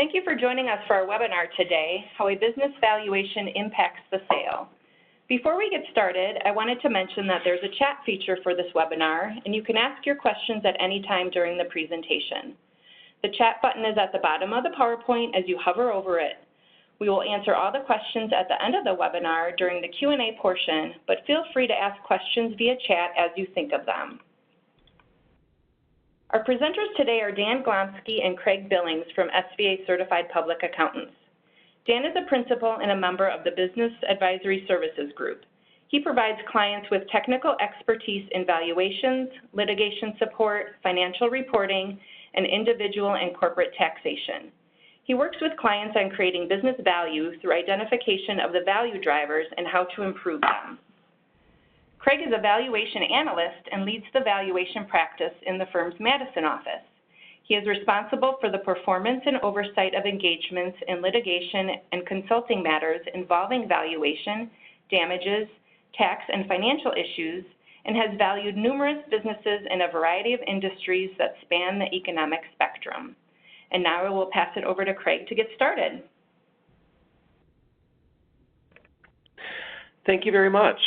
Thank you for joining us for our webinar today, How a Business Valuation Impacts the Sale. Before we get started, I wanted to mention that there's a chat feature for this webinar, and you can ask your questions at any time during the presentation. The chat button is at the bottom of the PowerPoint as you hover over it. We will answer all the questions at the end of the webinar during the Q&A portion, but feel free to ask questions via chat as you think of them. Our presenters today are Dan Glomsky and Craig Billings from SVA Certified Public Accountants. Dan is a principal and a member of the Business Advisory Services Group. He provides clients with technical expertise in valuations, litigation support, financial reporting, and individual and corporate taxation. He works with clients on creating business value through identification of the value drivers and how to improve them. Craig is a valuation analyst and leads the valuation practice in the firm's Madison office. He is responsible for the performance and oversight of engagements in litigation and consulting matters involving valuation, damages, tax, and financial issues, and has valued numerous businesses in a variety of industries that span the economic spectrum. And now I will pass it over to Craig to get started. Thank you very much.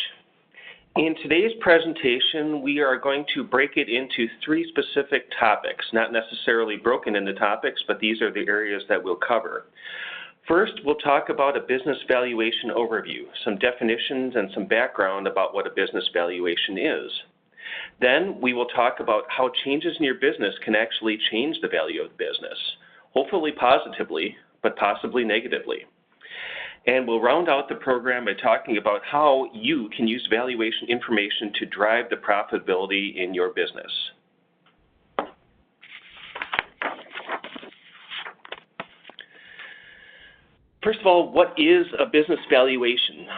In today's presentation, we are going to break it into three specific topics, not necessarily broken into topics, but these are the areas that we'll cover. First, we'll talk about a business valuation overview, some definitions and some background about what a business valuation is. Then we will talk about how changes in your business can actually change the value of the business, hopefully positively, but possibly negatively. And we'll round out the program by talking about how you can use valuation information to drive the profitability in your business. First of all, what is a business valuation?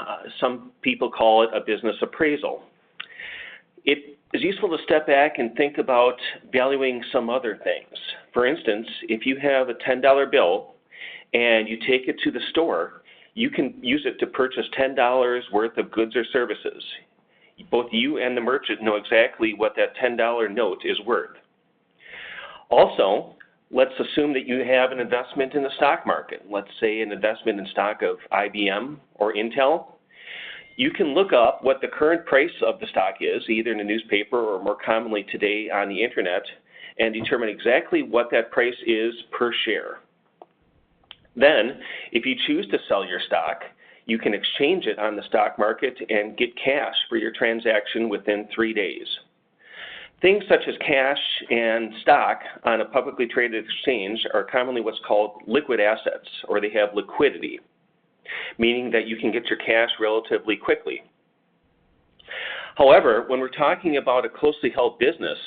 Some people call it a business appraisal. It is useful to step back and think about valuing some other things. For instance, if you have a $10 bill and you take it to the store, you can use it to purchase $10 worth of goods or services. Both you and the merchant know exactly what that $10 note is worth. Also, let's assume that you have an investment in the stock market. Let's say an investment in stock of IBM or Intel. You can look up what the current price of the stock is, either in a newspaper or more commonly today on the internet, and determine exactly what that price is per share. Then, if you choose to sell your stock, you can exchange it on the stock market and get cash for your transaction within 3 days. Things such as cash and stock on a publicly traded exchange are commonly what's called liquid assets, or they have liquidity, meaning that you can get your cash relatively quickly. However, when we're talking about a closely held business,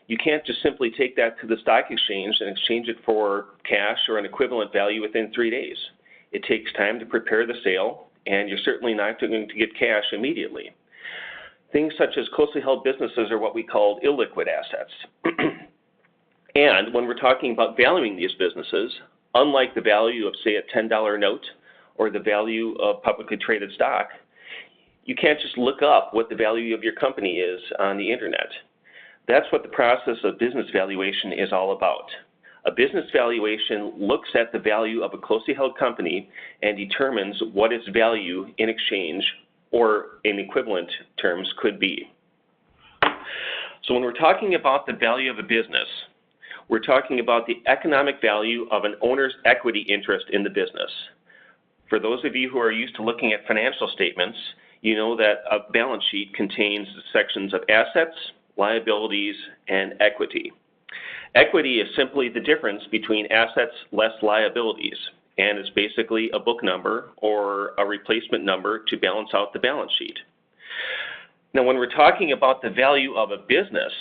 you can't just simply take that to the stock exchange and exchange it for cash or an equivalent value within 3 days. It takes time to prepare the sale, and you're certainly not going to get cash immediately. Things such as closely held businesses are what we call illiquid assets. And when we're talking about valuing these businesses, unlike the value of, say, a $10 note or the value of publicly traded stock, you can't just look up what the value of your company is on the internet. That's what the process of business valuation is all about. A business valuation looks at the value of a closely held company and determines what its value in exchange or in equivalent terms could be. So when we're talking about the value of a business, we're talking about the economic value of an owner's equity interest in the business. For those of you who are used to looking at financial statements, you know that a balance sheet contains sections of assets, liabilities, and equity. Equity is simply the difference between assets less liabilities, and it's basically a book number or a replacement number to balance out the balance sheet. Now, when we're talking about the value of a business,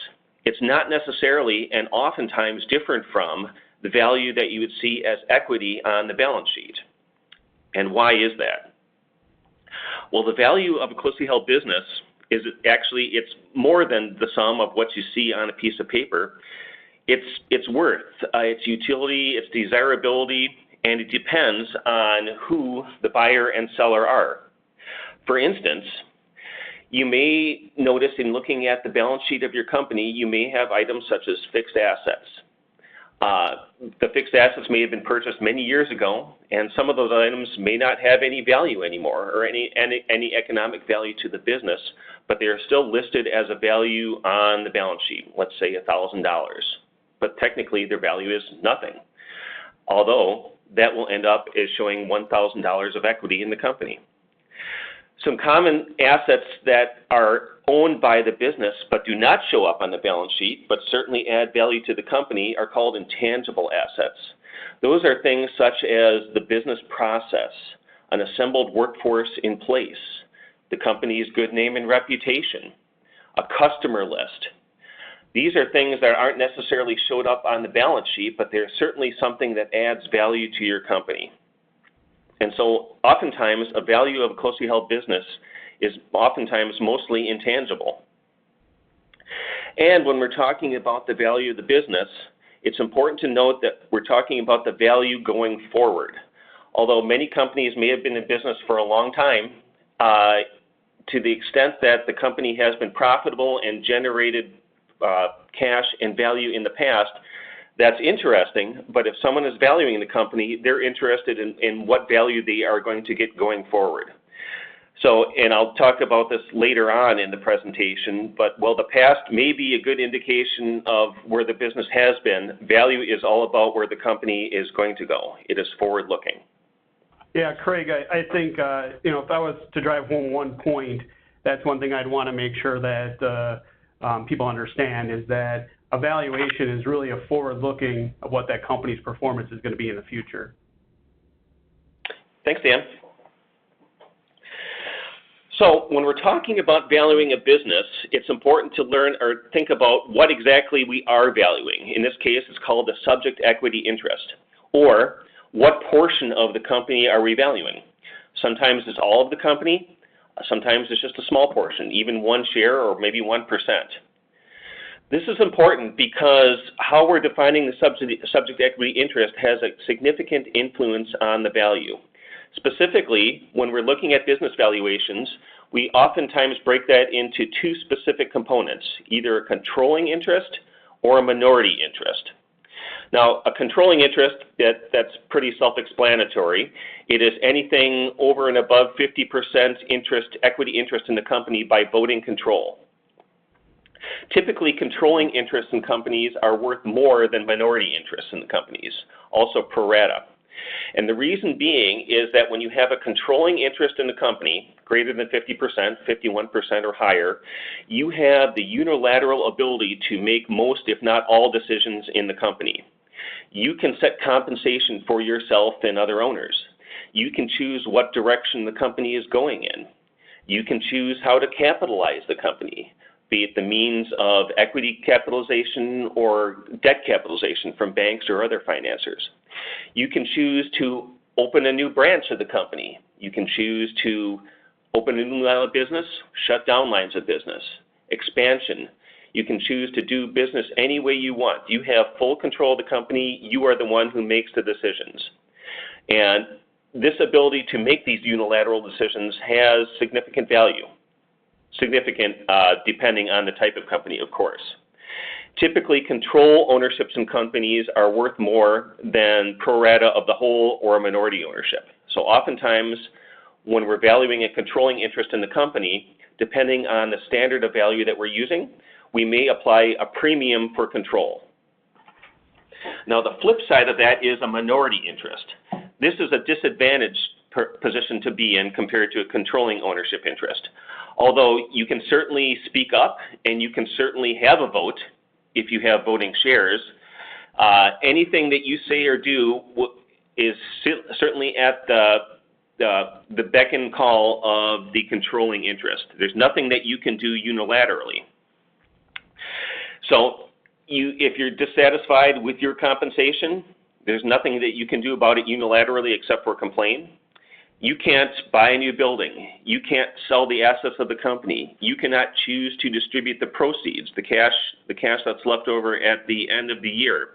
it's not necessarily and oftentimes different from the value that you would see as equity on the balance sheet. And why is that? Well, the value of a closely held business is actually, it's more than the sum of what you see on a piece of paper. It's worth, its utility, its desirability, and it depends on who the buyer and seller are. For instance, you may notice in looking at the balance sheet of your company, you may have items such as fixed assets. The fixed assets may have been purchased many years ago, and some of those items may not have any value anymore or any economic value to the business, but they are still listed as a value on the balance sheet, let's say $1,000. But technically their value is nothing, although that will end up as showing $1,000 of equity in the company. Some common assets that are owned by the business but do not show up on the balance sheet but certainly add value to the company are called intangible assets. Those are things such as the business process, an assembled workforce in place, the company's good name and reputation, a customer list. These are things that aren't necessarily showed up on the balance sheet, but they're certainly something that adds value to your company. And so oftentimes a value of a closely held business is oftentimes mostly intangible. And when we're talking about the value of the business, it's important to note that we're talking about the value going forward. Although many companies may have been in business for a long time, to the extent that the company has been profitable and generated cash and value in the past, that's interesting, but if someone is valuing the company, they're interested in what value they are going to get going forward. So, and I'll talk about this later on in the presentation, but while the past may be a good indication of where the business has been, value is all about where the company is going to go. It is forward-looking. Yeah, Craig, I think, if I was to drive home one point, that's one thing I'd want to make sure that people understand is that evaluation is really a forward-looking of what that company's performance is going to be in the future. Thanks, Dan. So when we're talking about valuing a business, it's important to learn or think about what exactly we are valuing. In this case, it's called the subject equity interest, or what portion of the company are we valuing? Sometimes it's all of the company, sometimes it's just a small portion, even one share or maybe 1%. This is important because how we're defining the subject equity interest has a significant influence on the value. Specifically, when we're looking at business valuations, we oftentimes break that into two specific components, either a controlling interest or a minority interest. Now, a controlling interest, that's pretty self-explanatory. It is anything over and above 50% equity interest in the company by voting control. Typically, controlling interests in companies are worth more than minority interests in the companies, also pro rata. And the reason being is that when you have a controlling interest in the company, greater than 50%, 51% or higher, you have the unilateral ability to make most, if not all, decisions in the company. You can set compensation for yourself and other owners. You can choose what direction the company is going in. You can choose how to capitalize the company, be it the means of equity capitalization or debt capitalization from banks or other financiers. You can choose to open a new branch of the company. You can choose to open a new line of business, shut down lines of business, expansion. You can choose to do business any way you want. You have full control of the company. You are the one who makes the decisions. And this ability to make these unilateral decisions has significant value. Significant depending on the type of company, of course. Typically, control ownerships in companies are worth more than pro rata of the whole or minority ownership. So oftentimes, when we're valuing a controlling interest in the company, depending on the standard of value that we're using, we may apply a premium for control. Now, the flip side of that is a minority interest. This is a disadvantaged position to be in compared to a controlling ownership interest. Although you can certainly speak up and you can certainly have a vote if you have voting shares, anything that you say or do is certainly at the beck and call of the controlling interest. There's nothing that you can do unilaterally. So if you're dissatisfied with your compensation, there's nothing that you can do about it unilaterally except for complain. You can't buy a new building. You can't sell the assets of the company. You cannot choose to distribute the proceeds, the cash that's left over at the end of the year.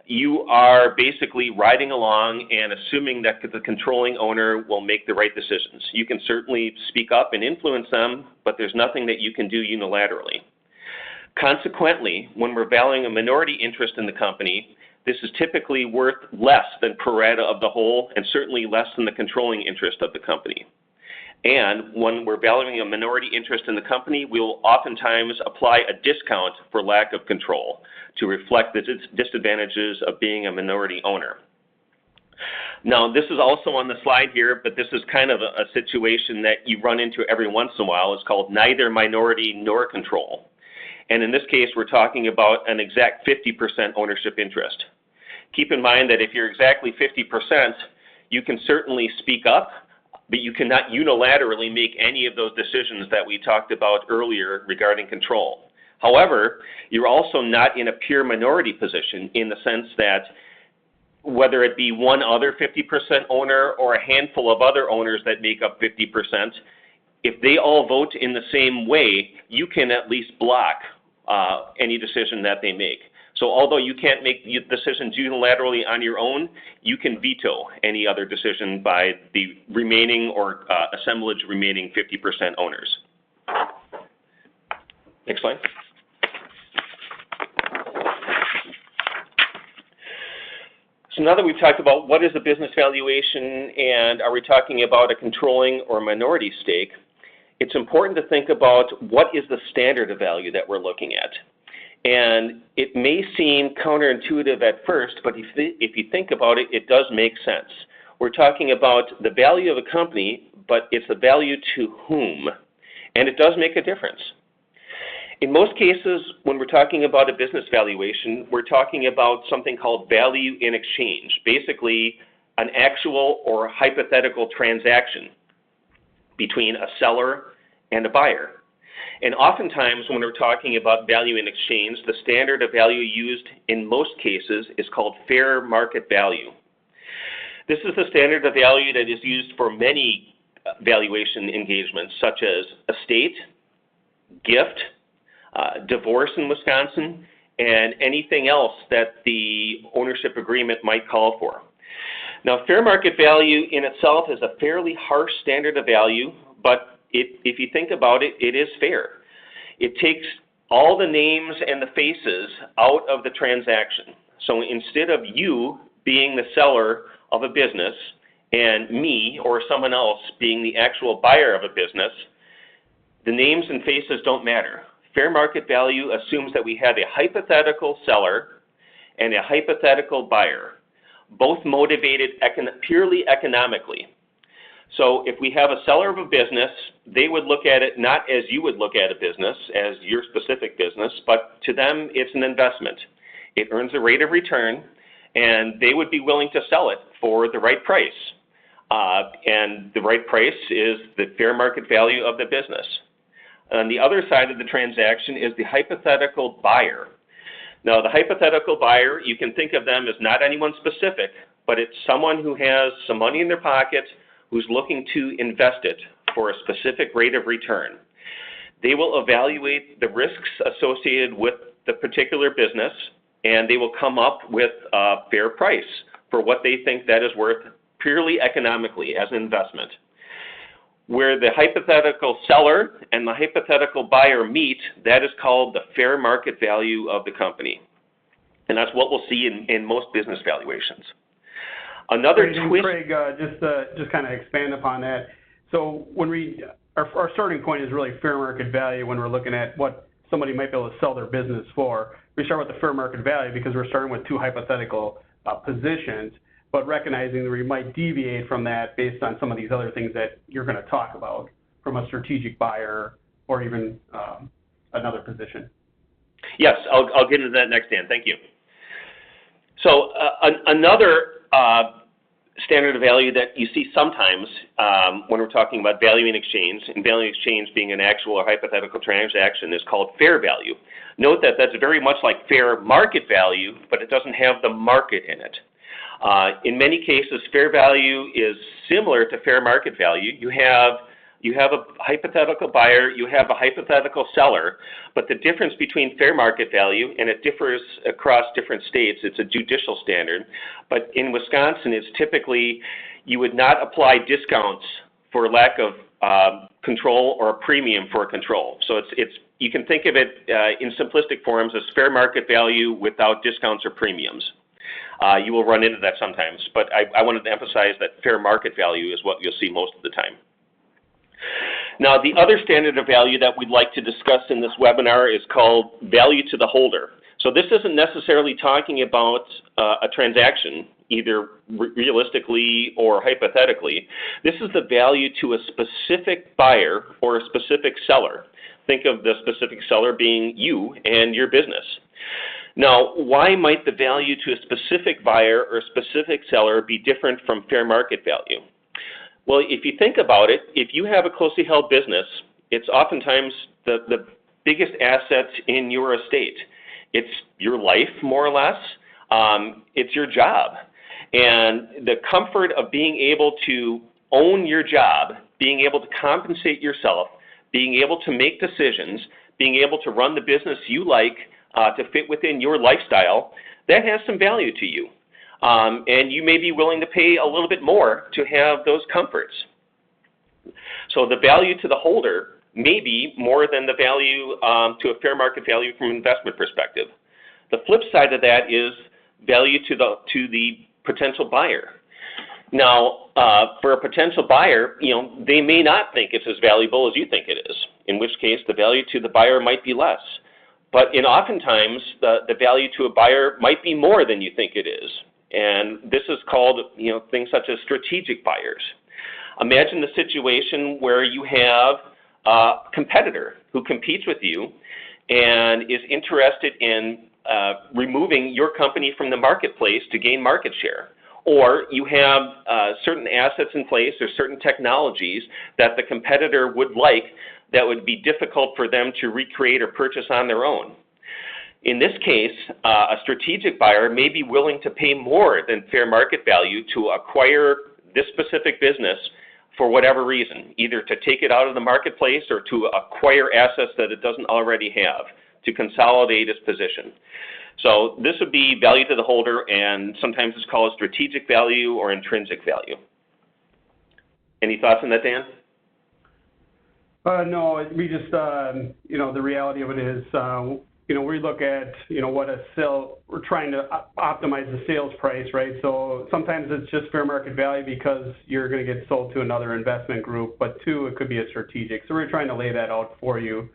You are basically riding along and assuming that the controlling owner will make the right decisions. You can certainly speak up and influence them, but there's nothing that you can do unilaterally. Consequently, when we're valuing a minority interest in the company, this is typically worth less than pro rata of the whole and certainly less than the controlling interest of the company. And when we're valuing a minority interest in the company, we will oftentimes apply a discount for lack of control to reflect the disadvantages of being a minority owner. Now, this is also on the slide here, but this is kind of a situation that you run into every once in a while. It's called neither minority nor control. And in this case, we're talking about an exact 50% ownership interest. Keep in mind that if you're exactly 50%, you can certainly speak up, but you cannot unilaterally make any of those decisions that we talked about earlier regarding control. However, you're also not in a pure minority position in the sense that whether it be one other 50% owner or a handful of other owners that make up 50%, if they all vote in the same way, you can at least block any decision that they make. So although you can't make decisions unilaterally on your own, you can veto any other decision by the remaining or assemblage remaining 50% owners. Next slide. So now that we've talked about what is a business valuation and are we talking about a controlling or minority stake, it's important to think about what is the standard of value that we're looking at. And it may seem counterintuitive at first, but if you think about it, it does make sense. We're talking about the value of a company, but it's the value to whom, and it does make a difference. In most cases, when we're talking about a business valuation, we're talking about something called value in exchange, basically an actual or hypothetical transaction between a seller and a buyer. And oftentimes when we're talking about value in exchange, the standard of value used in most cases is called fair market value. This is the standard of value that is used for many valuation engagements, such as estate, gift, divorce in Wisconsin, and anything else that the ownership agreement might call for. Now, fair market value in itself is a fairly harsh standard of value, but if you think about it, it is fair. It takes all the names and the faces out of the transaction. So instead of you being the seller of a business and me or someone else being the actual buyer of a business, the names and faces don't matter. Fair market value assumes that we have a hypothetical seller and a hypothetical buyer, both motivated purely economically. So if we have a seller of a business, they would look at it not as you would look at a business, as your specific business, but to them it's an investment. It earns a rate of return, and they would be willing to sell it for the right price. And the right price is the fair market value of the business. On the other side of the transaction is the hypothetical buyer. Now, the hypothetical buyer, you can think of them as not anyone specific, but it's someone who has some money in their pocket who's looking to invest it for a specific rate of return. They will evaluate the risks associated with the particular business, and they will come up with a fair price for what they think that is worth purely economically as an investment. Where the hypothetical seller and the hypothetical buyer meet, that is called the fair market value of the company. And that's what we'll see in most business valuations. Another twist. Craig, just kind of expand upon that. So when our starting point is really fair market value when we're looking at what somebody might be able to sell their business for. We start with the fair market value because we're starting with two hypothetical positions, but recognizing that we might deviate from that based on some of these other things that you're going to talk about from a strategic buyer or even another position. Yes, I'll get into that next, Dan. Thank you. So another standard of value that you see sometimes when we're talking about value in exchange, and value in exchange being an actual or hypothetical transaction, is called fair value. Note that that's very much like fair market value, but it doesn't have the market in it. In many cases, fair value is similar to fair market value. You have a hypothetical buyer, you have a hypothetical seller, but the difference between fair market value, and it differs across different states, it's a judicial standard, but in Wisconsin it's typically you would not apply discounts for lack of control or a premium for control. So you can think of it in simplistic forms as fair market value without discounts or premiums. You will run into that sometimes, but I wanted to emphasize that fair market value is what you'll see most of the time. Now, the other standard of value that we'd like to discuss in this webinar is called value to the holder. So this isn't necessarily talking about a transaction, either realistically or hypothetically. This is the value to a specific buyer or a specific seller. Think of the specific seller being you and your business. Now, why might the value to a specific buyer or specific seller be different from fair market value? Well, if you think about it, if you have a closely held business, it's oftentimes the biggest asset in your estate. It's your life, more or less. It's your job. And the comfort of being able to own your job, being able to compensate yourself, being able to make decisions, being able to run the business you like to fit within your lifestyle, that has some value to you. And you may be willing to pay a little bit more to have those comforts. So the value to the holder may be more than the value to a fair market value from an investment perspective. The flip side of that is value to the potential buyer. Now, for a potential buyer, they may not think it's as valuable as you think it is, in which case the value to the buyer might be less. But oftentimes, the value to a buyer might be more than you think it is. And this is called, things such as strategic buyers. Imagine the situation where you have a competitor who competes with you and is interested in removing your company from the marketplace to gain market share. Or you have certain assets in place or certain technologies that the competitor would like that would be difficult for them to recreate or purchase on their own. In this case, a strategic buyer may be willing to pay more than fair market value to acquire this specific business for whatever reason, either to take it out of the marketplace or to acquire assets that it doesn't already have, to consolidate its position. So this would be value to the holder, and sometimes it's called strategic value or intrinsic value. Any thoughts on that, Dan? No, we just, the reality of it is, we look at, we're trying to optimize the sales price, right? So sometimes it's just fair market value because you're going to get sold to another investment group, but two, it could be a strategic. So we're trying to lay that out for you.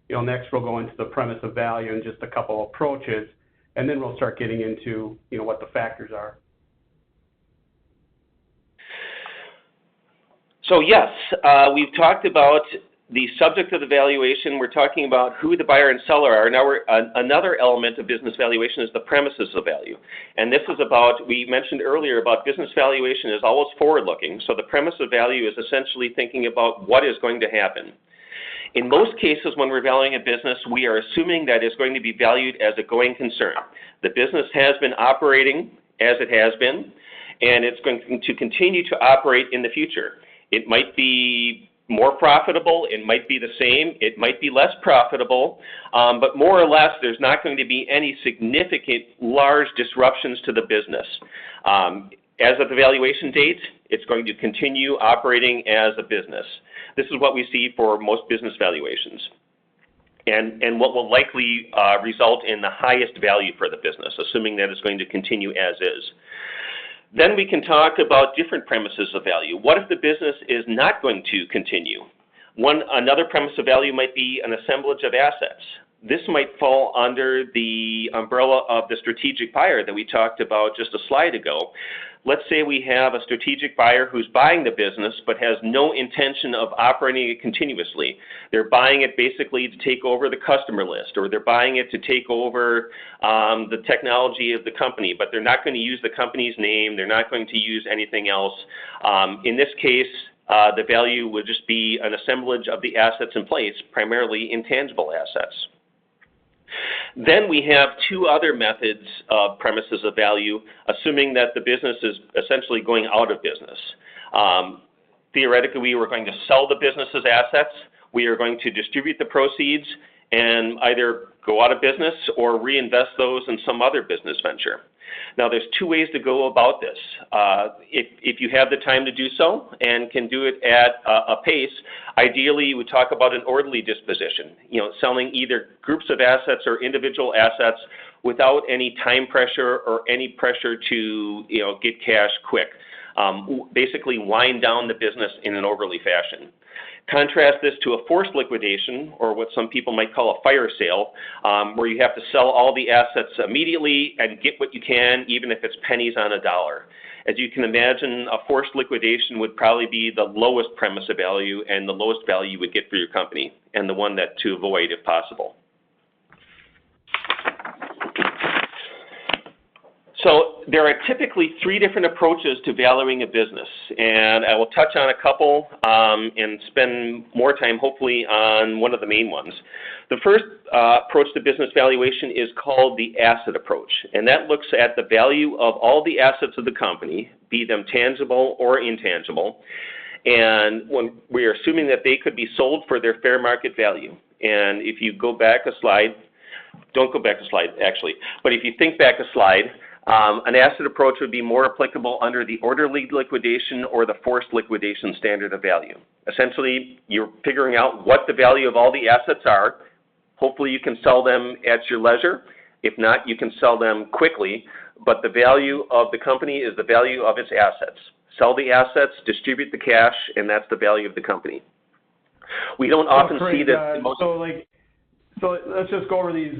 Next we'll go into the premise of value and just a couple approaches, and then we'll start getting into, what the factors are. So yes, we've talked about the subject of the valuation. We're talking about who the buyer and seller are. Now, another element of business valuation is the premises of value. And this is we mentioned earlier about business valuation is always forward-looking. So the premise of value is essentially thinking about what is going to happen. In most cases, when we're valuing a business, we are assuming that it's going to be valued as a going concern. The business has been operating as it has been, and it's going to continue to operate in the future. It might be more profitable, it might be the same, it might be less profitable, but more or less there's not going to be any significant large disruptions to the business. As of the valuation date, it's going to continue operating as a business. This is what we see for most business valuations, and what will likely result in the highest value for the business, assuming that it's going to continue as is. Then we can talk about different premises of value. What if the business is not going to continue? Another premise of value might be an assemblage of assets. This might fall under the umbrella of the strategic buyer that we talked about just a slide ago. Let's say we have a strategic buyer who's buying the business but has no intention of operating it continuously. They're buying it basically to take over the customer list, or they're buying it to take over the technology of the company, but they're not going to use the company's name. They're not going to use anything else. In this case, the value would just be an assemblage of the assets in place, primarily intangible assets. Then we have two other methods of premises of value, assuming that the business is essentially going out of business. Theoretically, we were going to sell the business's assets, we are going to distribute the proceeds, and either go out of business or reinvest those in some other business venture. Now, there's two ways to go about this. If you have the time to do so and can do it at a pace, ideally you would talk about an orderly disposition, selling either groups of assets or individual assets without any time pressure or any pressure to get cash quick. Basically wind down the business in an orderly fashion. Contrast this to a forced liquidation, or what some people might call a fire sale, where you have to sell all the assets immediately and get what you can, even if it's pennies on a dollar. As you can imagine, a forced liquidation would probably be the lowest premise of value and the lowest value you would get for your company, and the one that to avoid if possible. So there are typically three different approaches to valuing a business, and I will touch on a couple and spend more time hopefully on one of the main ones. The first approach to business valuation is called the asset approach, and that looks at the value of all the assets of the company, be them tangible or intangible, and when we are assuming that they could be sold for their fair market value. And if you go back a slide, don't go back a slide actually, but if you think back a slide, an asset approach would be more applicable under the orderly liquidation or the forced liquidation standard of value. Essentially, you're figuring out what the value of all the assets are. Hopefully you can sell them at your leisure. If not, you can sell them quickly. But the value of the company is the value of its assets. Sell the assets, distribute the cash, and that's the value of the company. We don't often see that. So let's just go over these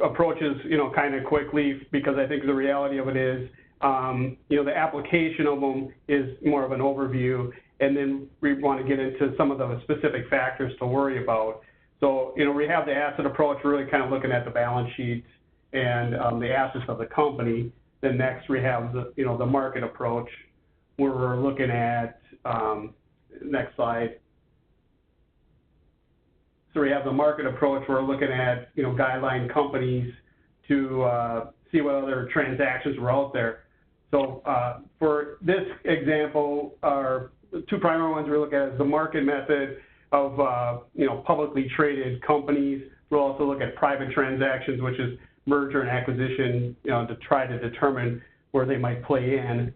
approaches, kind of quickly, because I think the reality of it is, the application of them is more of an overview, and then we want to get into some of the specific factors to worry about. So, we have the asset approach, really kind of looking at the balance sheets and the assets of the company. Then next we have the market approach, where we're looking at, next slide. So we have the market approach. We're looking at, guideline companies to see what other transactions were out there. So for this example, our two primary ones we look at is the market method of, publicly traded companies. We'll also look at private transactions, which is merger and acquisition, to try to determine where they might play in.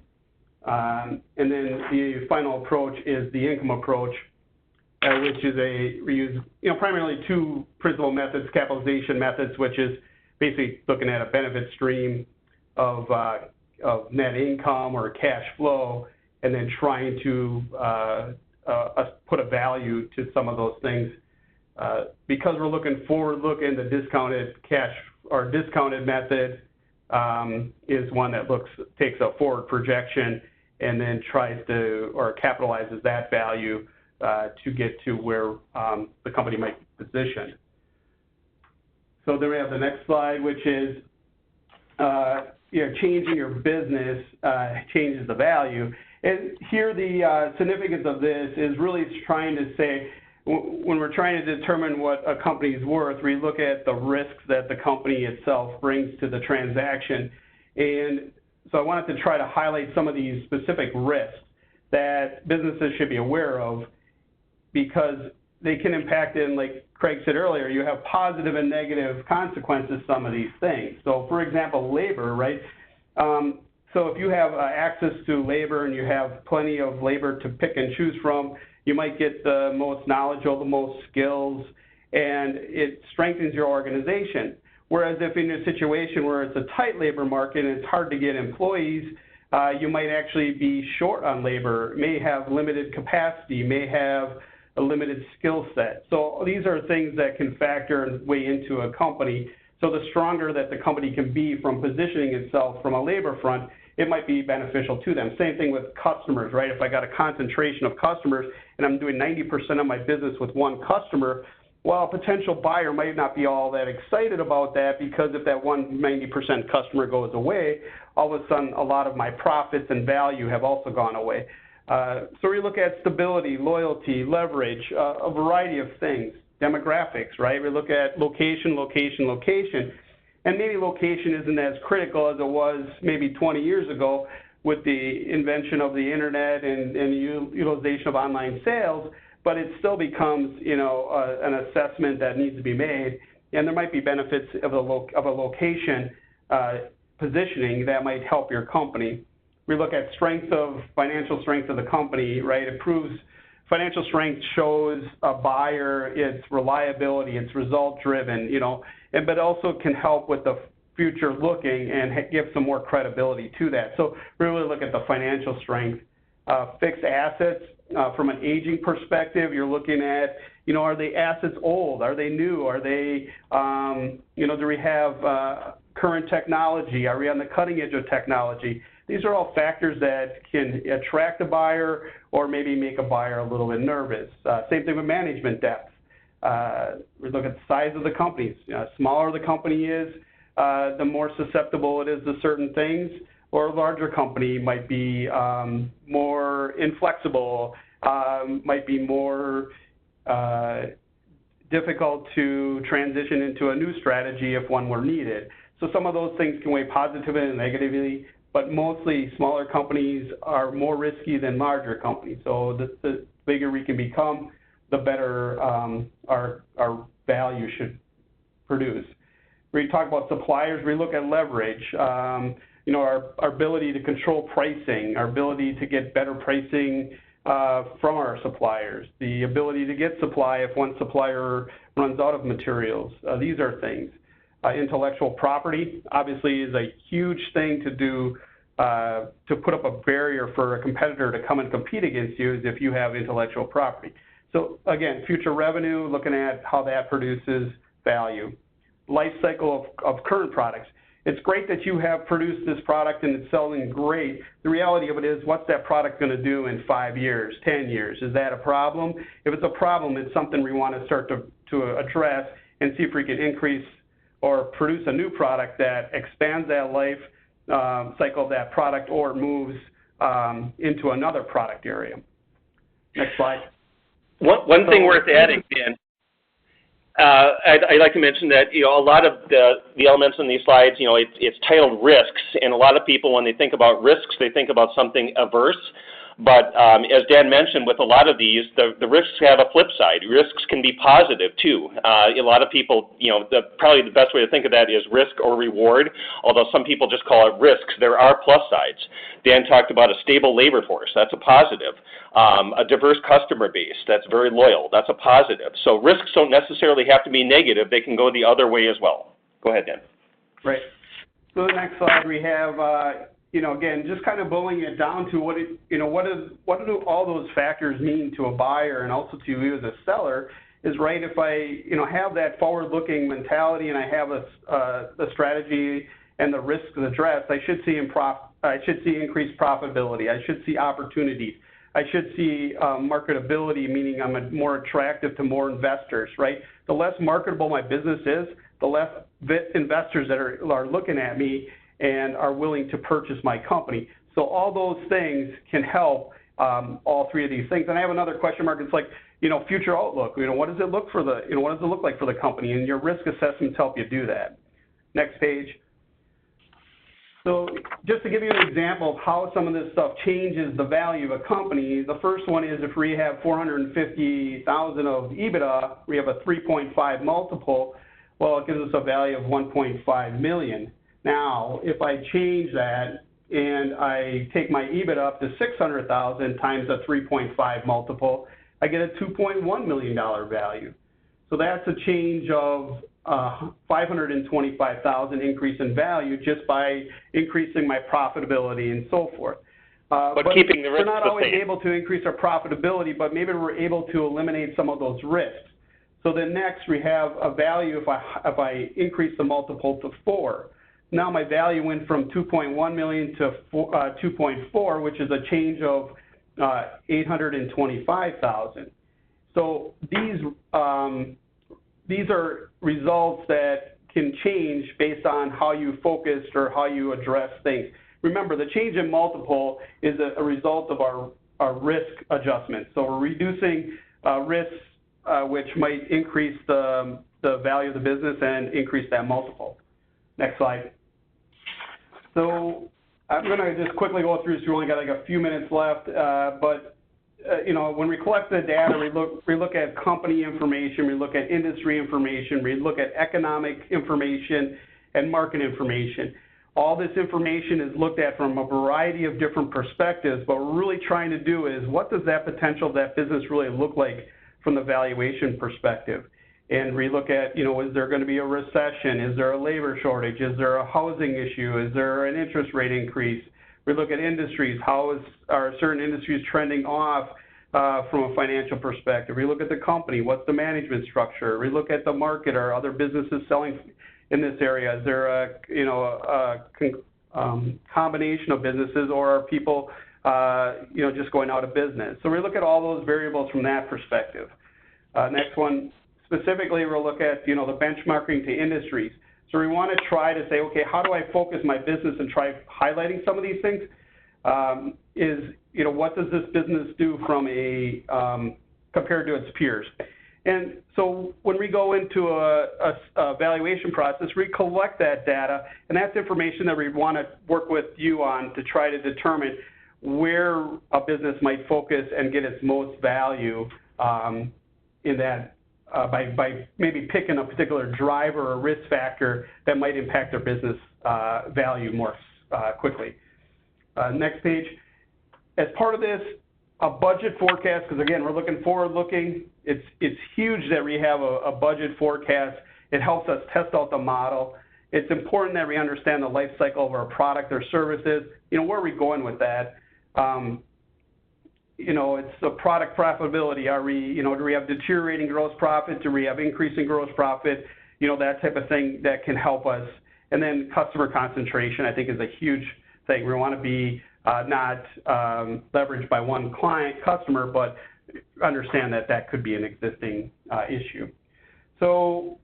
And then the final approach is the income approach, which is we use primarily two principal methods, capitalization methods, which is basically looking at a benefit stream of net income or cash flow, and then trying to put a value to some of those things. Because we're looking forward-looking, the discounted cash or discounted method is one that takes a forward projection and then tries to or capitalizes that value to get to where the company might be positioned. So then we have the next slide, which is changing your business changes the value. And here the significance of this is really trying to say, when we're trying to determine what a company is worth, we look at the risks that the company itself brings to the transaction. And so I wanted to try to highlight some of these specific risks that businesses should be aware of, because they can impact in, like Craig said earlier, you have positive and negative consequences to some of these things. So for example, labor, right? So if you have access to labor and you have plenty of labor to pick and choose from, you might get the most knowledgeable, the most skills, and it strengthens your organization. Whereas if in a situation where it's a tight labor market and it's hard to get employees, you might actually be short on labor, may have limited capacity, may have a limited skill set. So these are things that can factor and weigh into a company. So the stronger that the company can be from positioning itself from a labor front, it might be beneficial to them. Same thing with customers, right? If I got a concentration of customers and I'm doing 90% of my business with one customer, well, a potential buyer might not be all that excited about that, because if that 90% customer goes away, all of a sudden a lot of my profits and value have also gone away. So we look at stability, loyalty, leverage, a variety of things, demographics, right? We look at location, location, location. And maybe location isn't as critical as it was maybe 20 years ago with the invention of the internet and utilization of online sales, but it still becomes, an assessment that needs to be made, and there might be benefits of a location positioning that might help your company. We look at financial strength of the company, right? It proves financial strength shows a buyer its reliability, it's result driven, but also can help with the future looking and give some more credibility to that. So we really look at the financial strength. Fixed assets, from an aging perspective, you're looking at, are the assets old? Are they new? Are they, do we have current technology? Are we on the cutting edge of technology? These are all factors that can attract a buyer or maybe make a buyer a little bit nervous. Same thing with management depth. We look at the size of the companies. Smaller the company is, the more susceptible it is to certain things, or a larger company might be more inflexible, might be more difficult to transition into a new strategy if one were needed. So some of those things can weigh positively and negatively, but mostly smaller companies are more risky than larger companies. So the bigger we can become, the better our value should produce. We talk about suppliers, we look at leverage, our ability to control pricing, our ability to get better pricing from our suppliers, the ability to get supply if one supplier runs out of materials. These are things. Intellectual property obviously is a huge thing to do, to put up a barrier for a competitor to come and compete against you is if you have intellectual property. So again, future revenue, looking at how that produces value. Life cycle of current products. It's great that you have produced this product and it's selling great. The reality of it is, what's that product going to do in 5 years, 10 years? Is that a problem? If it's a problem, it's something we want to start to address and see if we can increase or produce a new product that expands that life cycle of that product or moves into another product area. Next slide. One thing worth adding, Dan, I'd like to mention that a lot of the elements in these slides, it's titled risks, and a lot of people, when they think about risks, they think about something averse. But as Dan mentioned, with a lot of these, the risks have a flip side. Risks can be positive too. A lot of people, probably the best way to think of that is risk or reward, although some people just call it risks. There are plus sides. Dan talked about a stable labor force. That's a positive. A diverse customer base. That's very loyal. That's a positive. So risks don't necessarily have to be negative. They can go the other way as well. Go ahead, Dan. Right. So the next slide we have, again, just kind of boiling it down to what do all those factors mean to a buyer and also to you as a seller is, right, if I, have that forward-looking mentality and I have the strategy and the risks addressed, I should see increased profitability. I should see opportunities. I should see marketability, meaning I'm more attractive to more investors, right? The less marketable my business is, the less investors that are looking at me and are willing to purchase my company. So all those things can help all three of these things. And I have another question mark. It's like, future outlook. What does it look like for the company? And your risk assessments help you do that. Next page. So just to give you an example of how some of this stuff changes the value of a company, the first one is if we have $450,000 of EBITDA, we have a 3.5 multiple. Well, it gives us a value of $1.5 million. Now, if I change that and I take my EBIT up to $600,000 times a 3.5 multiple, I get a $2.1 million value. So that's a change of $525,000 increase in value just by increasing my profitability and so forth. But keeping the risks we're not the always same. able to increase our profitability, but maybe we're able to eliminate some of those risks. So then next we have a value if I increase the multiple to 4. Now my value went from 2.1 million to 2.4, which is a change of 825,000. So these are results that can change based on how you focused or how you address things. Remember, the change in multiple is a result of our risk adjustment. So we're reducing risks, which might increase the value of the business and increase that multiple. Next slide. So I'm going to just quickly go through this. We only got like a few minutes left, but when we collect the data, we look at company information, we look at industry information, we look at economic information and market information. All this information is looked at from a variety of different perspectives, but what we're really trying to do is what does that potential of that business really look like from the valuation perspective? And we look at, is there going to be a recession? Is there a labor shortage? Is there a housing issue? Is there an interest rate increase? We look at industries. Are certain industries trending off from a financial perspective? We look at the company. What's the management structure? We look at the market. Are other businesses selling in this area? Is there a combination of businesses, or are people just going out of business? So we look at all those variables from that perspective. Next one, specifically, we'll look at the benchmarking to industries. So we want to try to say, okay, how do I focus my business and try highlighting some of these things? What does this business do from compared to its peers? And so when we go into a valuation process, we collect that data, and that's information that we want to work with you on to try to determine where a business might focus and get its most value in that by maybe picking a particular driver or risk factor that might impact their business value more quickly. Next page. As part of this, a budget forecast, because again, we're looking forward-looking. It's huge that we have a budget forecast. It helps us test out the model. It's important that we understand the life cycle of our product or services. Where are we going with that? It's the product profitability. Do we have deteriorating gross profit? Do we have increasing gross profit? That type of thing that can help us. And then customer concentration, I think, is a huge thing. We want to be not leveraged by one customer, but understand that could be an existing issue. So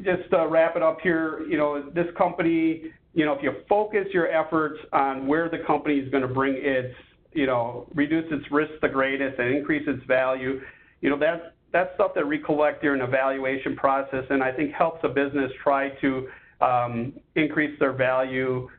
just to wrap it up here, this company, if you focus your efforts on where the company is going to bring its, reduce its risk the greatest and increase its value, that's stuff that we collect during the evaluation process, and I think helps a business try to increase their value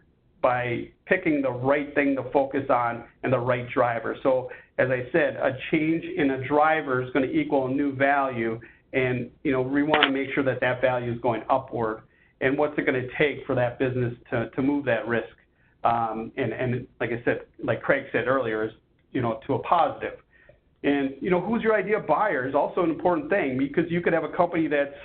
by picking the right thing to focus on and the right driver. So as I said, a change in a driver is going to equal a new value, and we want to make sure that value is going upward. And what's it going to take for that business to move that risk? And like I said, like Craig said earlier, is to a positive. And who's your ideal buyer is also an important thing, because you could have a company that's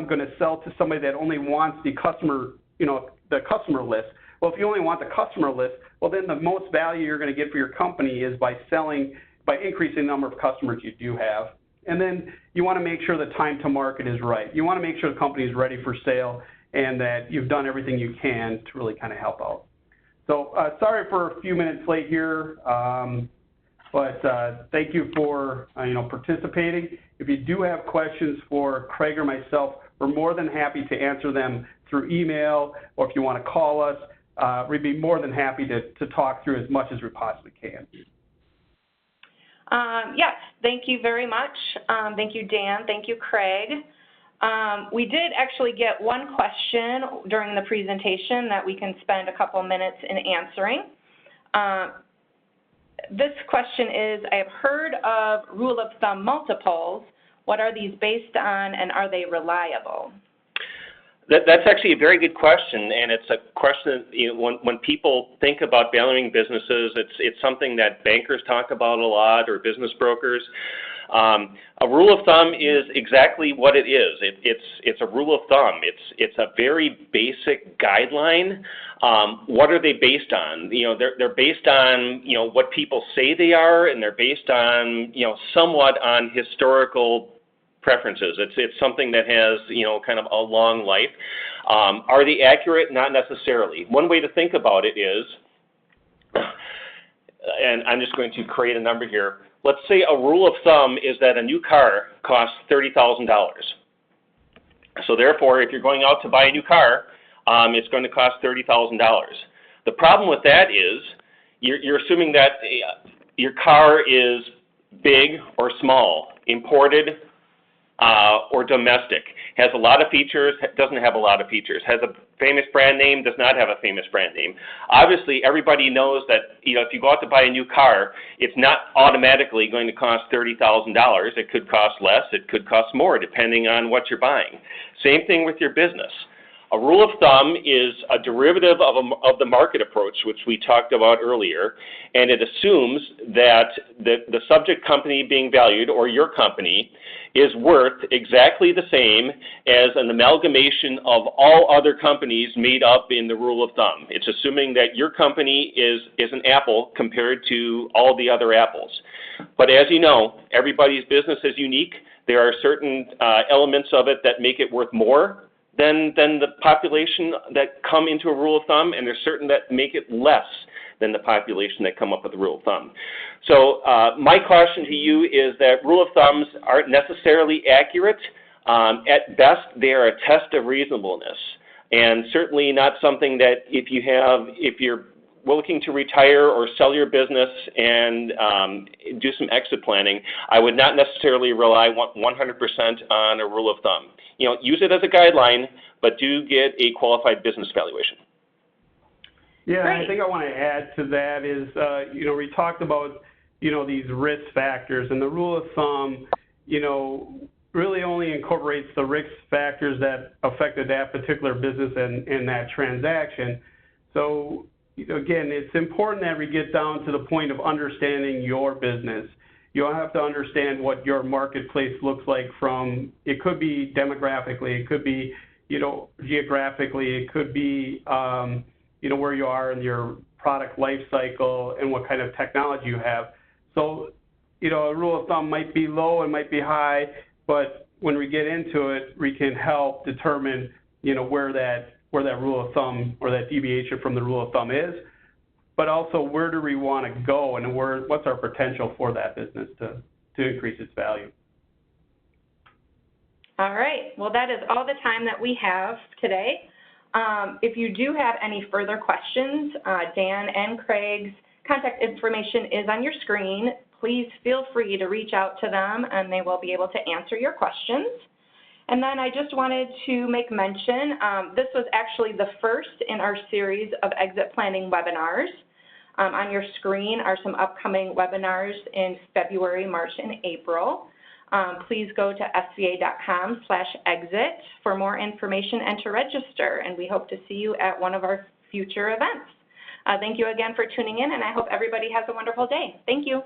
going to sell to somebody that only wants the customer, the customer list. Well, if you only want the customer list, well, then the most value you're going to get for your company is by increasing the number of customers you do have. And then you want to make sure the time to market is right. You want to make sure the company is ready for sale and that you've done everything you can to really kind of help out. So sorry for a few minutes late here, but thank you for participating. If you do have questions for Craig or myself, we're more than happy to answer them through email, or if you want to call us, we'd be more than happy to talk through as much as we possibly can. Yes, thank you very much. Thank you, Dan. Thank you, Craig. We did actually get one question during the presentation that we can spend a couple minutes in answering. This question is, I have heard of rule of thumb multiples. What are these based on, and are they reliable? That's actually a very good question, and it's a question when people think about valuing businesses, it's something that bankers talk about a lot, or business brokers. A rule of thumb is exactly what it is. It's a rule of thumb. It's a very basic guideline. What are they based on? They're based on what people say they are, and they're based on somewhat on historical preferences. It's something that has kind of a long life. Are they accurate? Not necessarily. One way to think about it is, and I'm just going to create a number here. Let's say a rule of thumb is that a new car costs $30,000. So therefore, if you're going out to buy a new car, it's going to cost $30,000. The problem with that is you're assuming that your car is big or small, imported or domestic, has a lot of features, doesn't have a lot of features, has a famous brand name, does not have a famous brand name. Obviously, everybody knows that, if you go out to buy a new car, it's not automatically going to cost $30,000. It could cost less, it could cost more, depending on what you're buying. Same thing with your business. A rule of thumb is a derivative of the market approach, which we talked about earlier, and it assumes that the subject company being valued, or your company, is worth exactly the same as an amalgamation of all other companies made up in the rule of thumb. It's assuming that your company is an apple compared to all the other apples. But as you know, everybody's business is unique. There are certain elements of it that make it worth more than the population that come into a rule of thumb, and there's certain that make it less than the population that come up with the rule of thumb. So my caution to you is that rule of thumbs aren't necessarily accurate. At best, they are a test of reasonableness, and certainly not something that if you're looking to retire or sell your business and do some exit planning, I would not necessarily rely 100% on a rule of thumb. Use it as a guideline, but do get a qualified business valuation. Yeah, Great. I think I want to add to that is, we talked about, these risk factors, and the rule of thumb, really only incorporates the risk factors that affected that particular business and that transaction. So, again, it's important that we get down to the point of understanding your business. You'll have to understand what your marketplace looks like from, it could be demographically, it could be, geographically, it could be, where you are in your product life cycle and what kind of technology you have. So, a rule of thumb might be low and might be high, but when we get into it, we can help determine, where that rule of thumb or that deviation from the rule of thumb is, but also where do we want to go and what's our potential for that business to increase its value. All right. Well, that is all the time that we have today. If you do have any further questions, Dan and Craig's contact information is on your screen. Please feel free to reach out to them, and they will be able to answer your questions. And then I just wanted to make mention, this was actually the first in our series of exit planning webinars. On your screen are some upcoming webinars in February, March, and April. Please go to sva.com/exit for more information and to register, and we hope to see you at one of our future events. Thank you again for tuning in, and I hope everybody has a wonderful day. Thank you.